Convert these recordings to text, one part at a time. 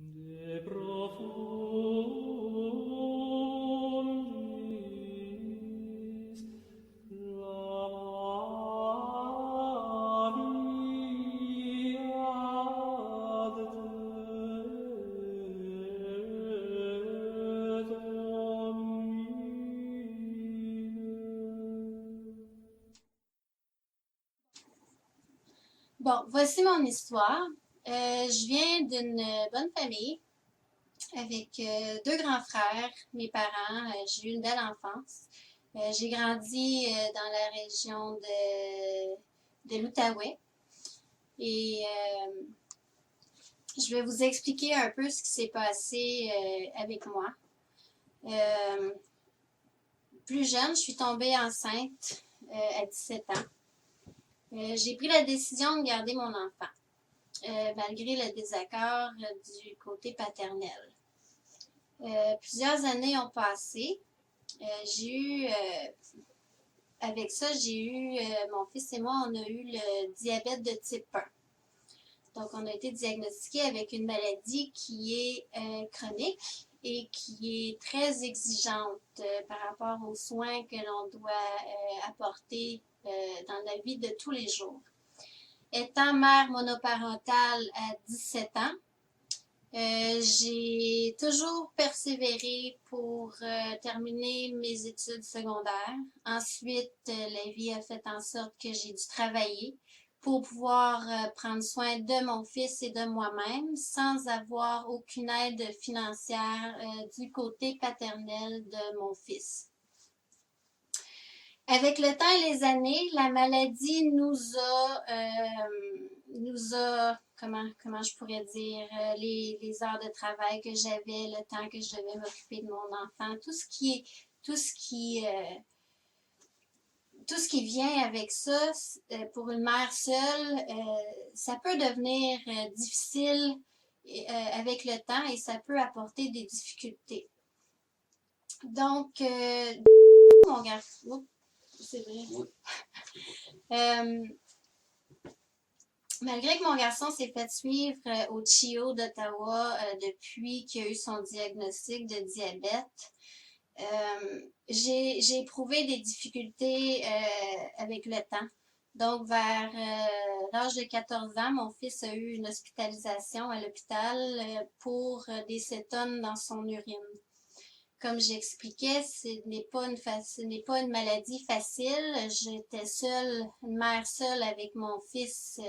De profundis clamaviat te Domine. Bon, voici mon histoire. Je viens d'une bonne famille avec deux grands frères, mes parents. J'ai eu une belle enfance. J'ai grandi dans la région de l'Outaouais et je vais vous expliquer un peu ce qui s'est passé avec moi. Euh, Plus jeune, je suis tombée enceinte à 17 ans. J'ai pris la décision de garder mon enfant. Malgré le désaccord du côté paternel. Plusieurs années ont passé. Avec ça, mon fils et moi, on a eu le diabète de type 1. Donc, on a été diagnostiqué avec une maladie qui est chronique et qui est très exigeante par rapport aux soins que l'on doit apporter dans la vie de tous les jours. Étant mère monoparentale à 17 ans, j'ai toujours persévéré pour terminer mes études secondaires. Ensuite, la vie a fait en sorte que j'ai dû travailler pour pouvoir prendre soin de mon fils et de moi-même sans avoir aucune aide financière du côté paternel de mon fils. Avec le temps et les années, la maladie nous a comment je pourrais dire, les heures de travail que j'avais, le temps que je devais m'occuper de mon enfant, tout ce qui, euh, tout ce qui vient avec ça, pour une mère seule, ça peut devenir difficile avec le temps et ça peut apporter des difficultés. Donc, mon garçon, c'est vrai. Euh, Malgré que mon garçon s'est fait suivre au CHIO d'Ottawa depuis qu'il a eu son diagnostic de diabète, j'ai éprouvé des difficultés avec le temps. Donc, vers l'âge de 14 ans, mon fils a eu une hospitalisation à l'hôpital pour des cétones dans son urine. Comme j'expliquais, ce n'est pas une maladie facile. J'étais seule, une mère seule avec mon fils,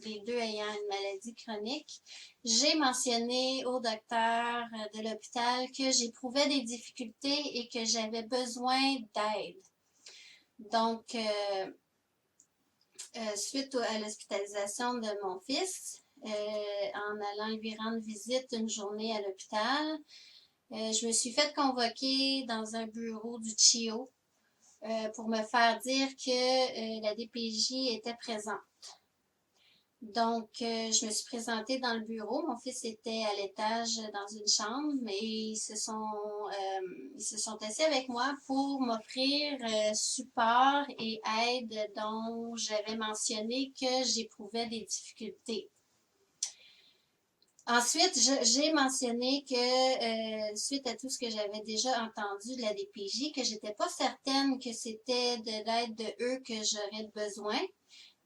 les deux ayant une maladie chronique. J'ai mentionné au docteur de l'hôpital que j'éprouvais des difficultés et que j'avais besoin d'aide. Donc, suite à l'hospitalisation de mon fils, en allant lui rendre visite une journée à l'hôpital, je me suis fait convoquer dans un bureau du CHIO pour me faire dire que la DPJ était présente. Donc, je me suis présentée dans le bureau. Mon fils était à l'étage dans une chambre, mais ils se sont assis avec moi pour m'offrir support et aide dont j'avais mentionné que j'éprouvais des difficultés. Ensuite, j'ai mentionné que suite à tout ce que j'avais déjà entendu de la DPJ, que j'étais pas certaine que c'était de l'aide de eux que j'aurais besoin,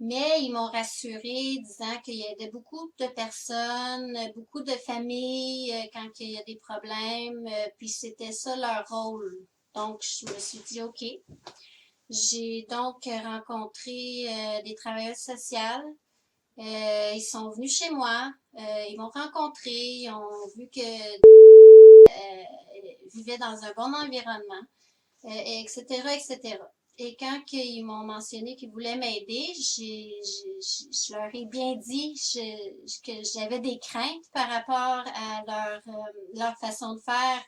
mais ils m'ont rassurée disant qu'il y avait beaucoup de personnes, beaucoup de familles quand il y a des problèmes, puis c'était ça leur rôle. Donc, je me suis dit, OK. J'ai donc rencontré des travailleuses sociales. Ils sont venus chez moi, ils m'ont rencontré, ils ont vu que vivais dans un bon environnement, etc., etc. Et quand ils m'ont mentionné qu'ils voulaient m'aider, je leur ai bien dit que j'avais des craintes par rapport à leur façon de faire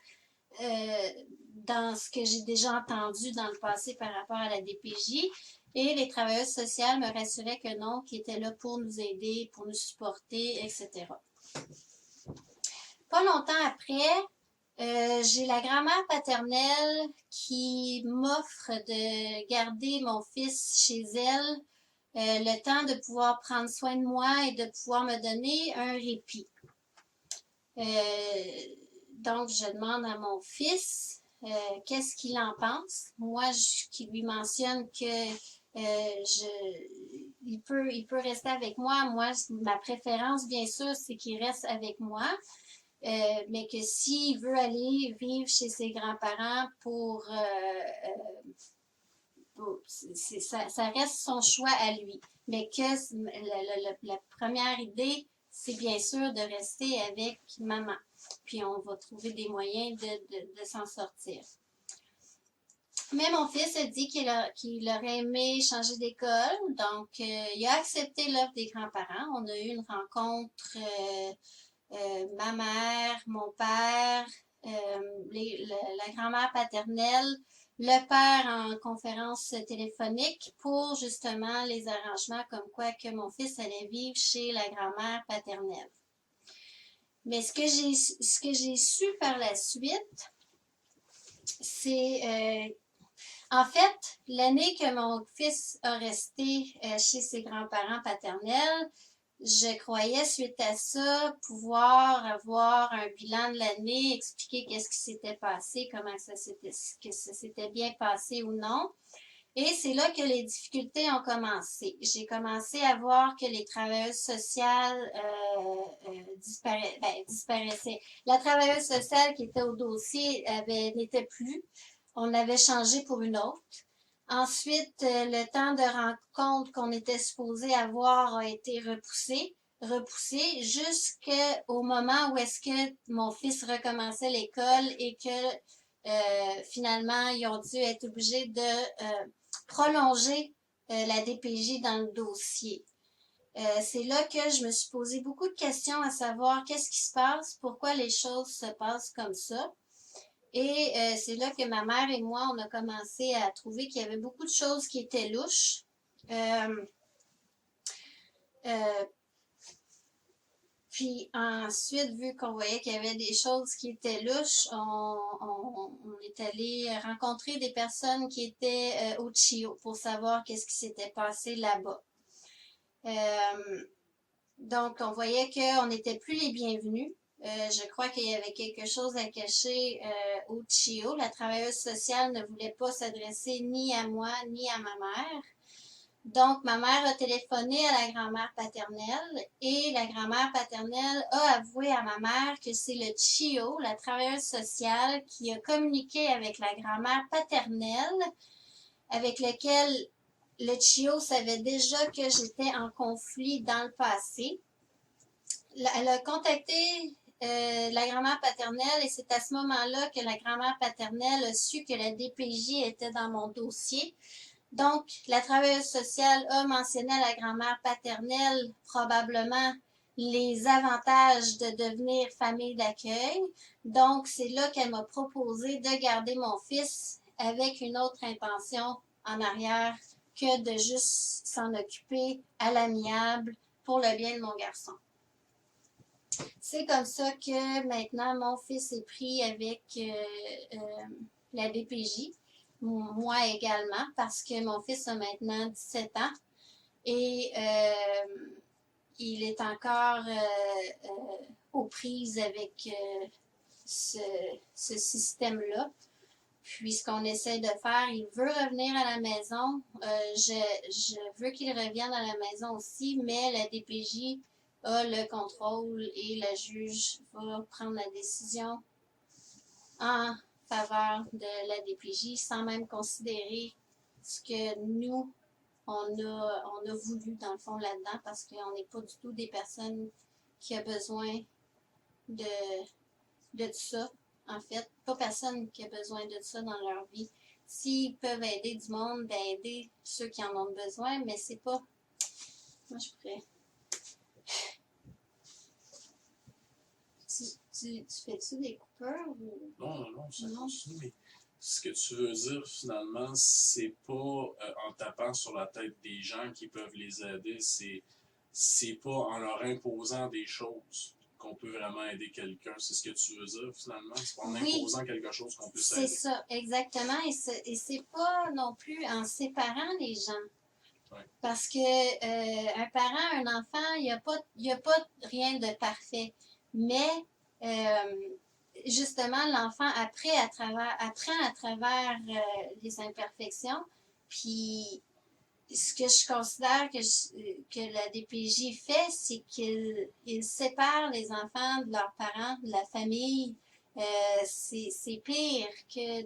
dans ce que j'ai déjà entendu dans le passé par rapport à la DPJ. Et les travailleuses sociales me rassuraient que non, qu'ils étaient là pour nous aider, pour nous supporter, etc. Pas longtemps après, j'ai la grand-mère paternelle qui m'offre de garder mon fils chez elle le temps de pouvoir prendre soin de moi et de pouvoir me donner un répit. Donc, je demande à mon fils qu'est-ce qu'il en pense. Moi, qui lui mentionne que il peut rester avec moi. Moi, ma préférence, bien sûr, c'est qu'il reste avec moi. Mais que s'il veut aller vivre chez ses grands-parents ça reste son choix à lui. Mais que la première idée, c'est bien sûr de rester avec maman. Puis on va trouver des moyens de s'en sortir. Mais mon fils a dit qu'il aurait aimé changer d'école, donc il a accepté l'offre des grands-parents. On a eu une rencontre, ma mère, mon père, la grand-mère paternelle, le père en conférence téléphonique pour justement les arrangements comme quoi que mon fils allait vivre chez la grand-mère paternelle. Mais ce que j'ai su par la suite, c'est en fait, l'année que mon fils a resté chez ses grands-parents paternels, je croyais, suite à ça, pouvoir avoir un bilan de l'année, expliquer qu'est-ce qui s'était passé, comment que ça s'était bien passé ou non. Et c'est là que les difficultés ont commencé. J'ai commencé à voir que les travailleuses sociales disparaissaient. La travailleuse sociale qui était au dossier n'était plus. On avait changé pour une autre. Ensuite, le temps de rencontre qu'on était supposé avoir a été repoussé jusqu'au moment où est-ce que mon fils recommençait l'école et que finalement, ils ont dû être obligés de prolonger la DPJ dans le dossier. C'est là que je me suis posé beaucoup de questions à savoir qu'est-ce qui se passe, pourquoi les choses se passent comme ça. Et c'est là que ma mère et moi, on a commencé à trouver qu'il y avait beaucoup de choses qui étaient louches. Puis ensuite, vu qu'on voyait qu'il y avait des choses qui étaient louches, on est allé rencontrer des personnes qui étaient au CHIO pour savoir qu'est-ce qui s'était passé là-bas. Donc, on voyait qu'on n'était plus les bienvenus. Je crois qu'il y avait quelque chose à cacher au CHIO. La travailleuse sociale ne voulait pas s'adresser ni à moi ni à ma mère. Donc, ma mère a téléphoné à la grand-mère paternelle et la grand-mère paternelle a avoué à ma mère que c'est le CHIO, la travailleuse sociale, qui a communiqué avec la grand-mère paternelle, avec lequel le CHIO savait déjà que j'étais en conflit dans le passé. Elle a contacté la grand-mère paternelle et c'est à ce moment-là que la grand-mère paternelle a su que la DPJ était dans mon dossier. Donc, la travailleuse sociale a mentionné à la grand-mère paternelle probablement les avantages de devenir famille d'accueil. Donc, c'est là qu'elle m'a proposé de garder mon fils avec une autre intention en arrière que de juste s'en occuper à l'amiable pour le bien de mon garçon. C'est comme ça que maintenant mon fils est pris avec la DPJ. Moi également, parce que mon fils a maintenant 17 ans et il est encore aux prises avec ce système-là. Puis ce qu'on essaie de faire, il veut revenir à la maison. Je veux qu'il revienne à la maison aussi, mais la DPJ a le contrôle et la juge va prendre la décision en faveur de la DPJ sans même considérer ce que nous, on a voulu dans le fond là-dedans parce qu'on n'est pas du tout des personnes qui ont besoin de ça. En fait, pas personne qui a besoin de ça dans leur vie. S'ils peuvent aider du monde, ben aider ceux qui en ont besoin, mais c'est pas... Moi, je pourrais... Tu fais-tu des coupeurs ou... Non, ça continue, mais ce que tu veux dire finalement, c'est pas en tapant sur la tête des gens qui peuvent les aider, c'est pas en leur imposant des choses qu'on peut vraiment aider quelqu'un. C'est ce que tu veux dire finalement? C'est pas en imposant quelque chose qu'on peut s'aider. C'est ça, exactement. Et c'est pas non plus en séparant les gens. Ouais. Parce que un parent, un enfant, il n'y a pas rien de parfait. Mais justement, l'enfant apprend à travers les imperfections. Puis, ce que je considère que la DPJ fait, c'est qu'il sépare les enfants de leurs parents, de la famille. C'est pire que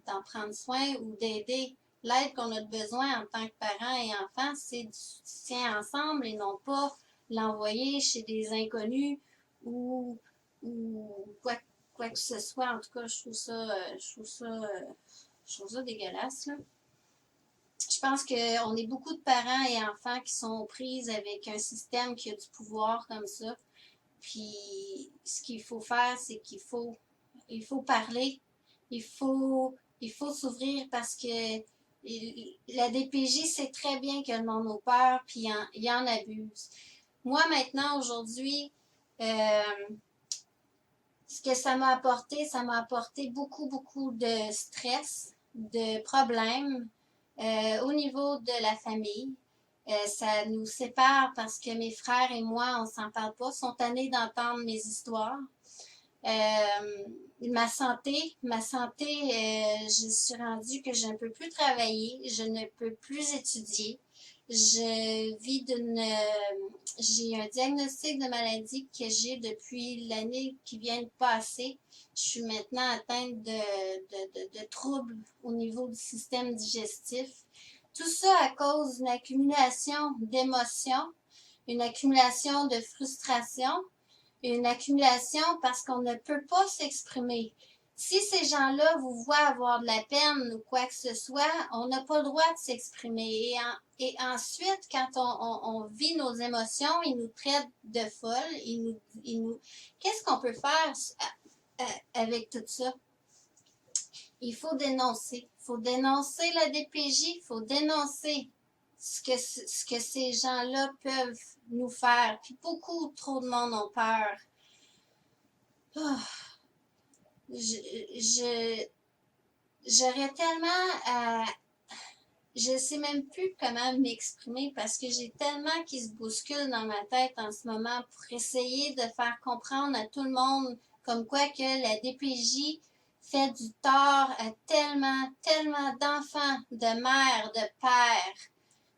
d'en prendre soin ou d'aider. L'aide qu'on a besoin en tant que parents et enfants, c'est du soutien ensemble et non pas l'envoyer chez des inconnus ou quoi que ce soit. En tout cas, je trouve ça dégueulasse, là. Je pense qu'on est beaucoup de parents et enfants qui sont aux prises avec un système qui a du pouvoir comme ça. Puis, ce qu'il faut faire, c'est il faut parler, il faut s'ouvrir parce que la DPJ sait très bien que le monde a peur, puis il en abuse. Moi, maintenant, aujourd'hui, ce que ça m'a apporté beaucoup, beaucoup de stress, de problèmes au niveau de la famille. Ça nous sépare parce que mes frères et moi, on s'en parle pas, sont tannés d'entendre mes histoires. Ma santé, je suis rendue que je ne peux plus travailler, je ne peux plus étudier. J'ai un diagnostic de maladie que j'ai depuis l'année qui vient de passer. Je suis maintenant atteinte de troubles au niveau du système digestif. Tout ça à cause d'une accumulation d'émotions, une accumulation de frustration, une accumulation parce qu'on ne peut pas s'exprimer. Si ces gens-là vous voient avoir de la peine ou quoi que ce soit, on n'a pas le droit de s'exprimer. Et ensuite, quand on vit nos émotions, ils nous traitent de folles. Qu'est-ce qu'on peut faire avec tout ça? Il faut dénoncer. Il faut dénoncer la DPJ. Il faut dénoncer ce que ces gens-là peuvent nous faire. Puis beaucoup trop de monde ont peur. Oh. J'aurais tellement je sais même plus comment m'exprimer parce que j'ai tellement qui se bouscule dans ma tête en ce moment pour essayer de faire comprendre à tout le monde comme quoi que la DPJ fait du tort à tellement d'enfants, de mères, de pères,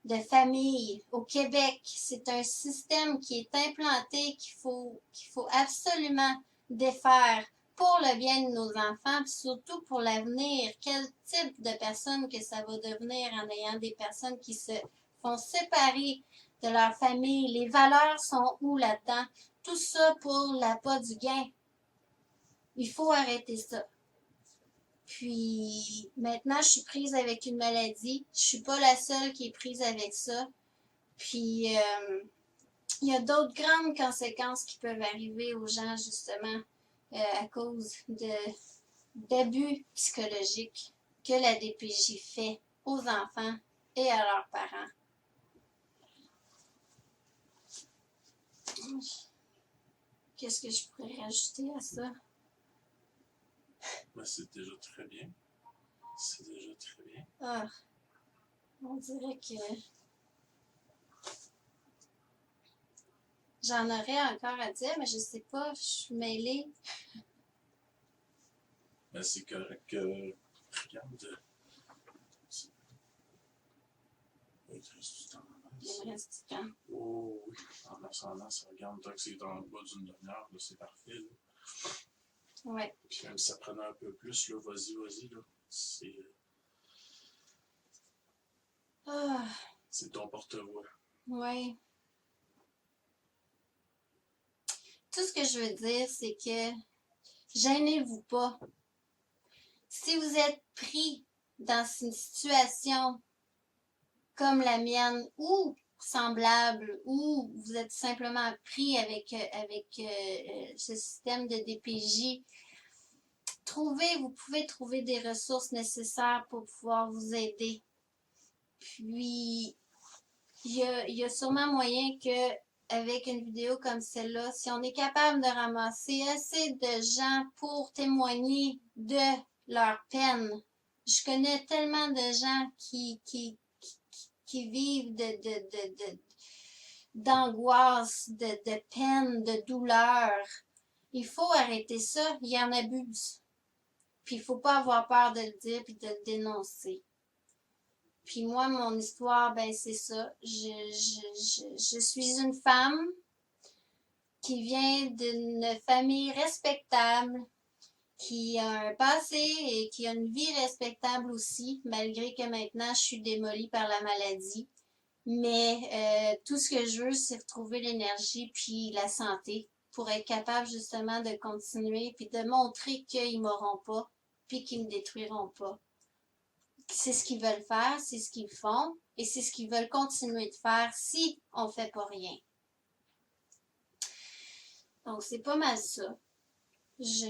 de familles au Québec. C'est un système qui est implanté qu'il faut absolument défaire pour le bien de nos enfants, puis surtout pour l'avenir. Quel type de personnes que ça va devenir en ayant des personnes qui se font séparer de leur famille? Les valeurs sont où là-dedans? Tout ça pour l'appât du gain. Il faut arrêter ça. Puis maintenant, je suis prise avec une maladie. Je suis pas la seule qui est prise avec ça. Puis il y a d'autres grandes conséquences qui peuvent arriver aux gens justement à cause d'abus psychologiques que la DPJ fait aux enfants et à leurs parents. Qu'est-ce que je pourrais rajouter à ça? Ben, c'est déjà très bien. C'est déjà très bien. Ah, on dirait que j'en aurais encore à dire, mais je sais pas, je suis mêlée. Ben, c'est correct que. Regarde. Il reste du temps. Il me reste du temps. Oh oui. En attendant, ça regarde. Tant que c'est dans le bas d'une demi-heure, là, c'est parfait. Là. Ouais. Puis même si ça prenait un peu plus, là, vas-y, là. C'est ton porte-voix. Ouais. Tout ce que je veux dire, c'est que gênez-vous pas. Si vous êtes pris dans une situation comme la mienne ou semblable, ou vous êtes simplement pris avec ce système de DPJ, vous pouvez trouver des ressources nécessaires pour pouvoir vous aider. Puis, il y a sûrement moyen que avec une vidéo comme celle-là, si on est capable de ramasser assez de gens pour témoigner de leur peine. Je connais tellement de gens qui vivent d'angoisse, de peine, de douleur Il faut arrêter ça, il en abuse. Puis il faut pas avoir peur de le dire puis de le dénoncer. Puis moi, mon histoire, ben c'est ça. Je suis une femme qui vient d'une famille respectable, qui a un passé et qui a une vie respectable aussi, malgré que maintenant je suis démolie par la maladie. Mais tout ce que je veux, c'est retrouver l'énergie puis la santé pour être capable justement de continuer puis de montrer qu'ils m'auront pas puis qu'ils me détruiront pas. C'est ce qu'ils veulent faire, c'est ce qu'ils font et c'est ce qu'ils veulent continuer de faire si on fait pas rien. Donc c'est pas mal ça. Je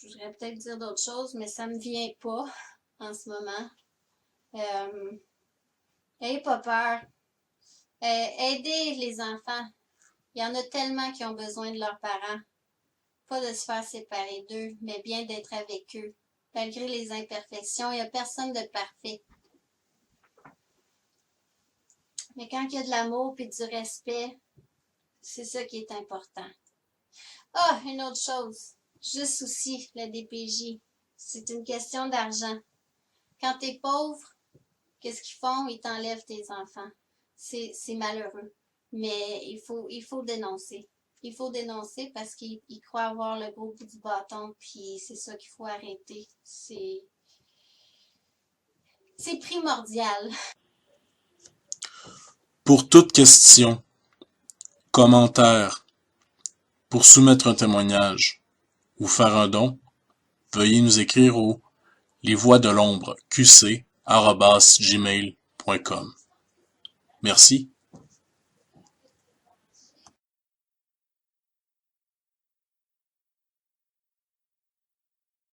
voudrais peut-être dire d'autres choses, mais ça me vient pas en ce moment. Ayez pas peur. Aidez les enfants. Il y en a tellement qui ont besoin de leurs parents. Pas de se faire séparer d'eux, mais bien d'être avec eux. Malgré les imperfections, il n'y a personne de parfait. Mais quand il y a de l'amour et du respect, c'est ça qui est important. Ah, une autre chose. Juste aussi, le DPJ. C'est une question d'argent. Quand tu es pauvre, qu'est-ce qu'ils font? Ils t'enlèvent tes enfants. C'est malheureux. Mais il faut dénoncer. Il faut dénoncer parce qu'ils croient avoir le gros bout du bâton, puis c'est ça qu'il faut arrêter. C'est primordial. Pour toute question, commentaire, pour soumettre un témoignage ou faire un don, veuillez nous écrire au lesvoixdelombre@gmail.com. Merci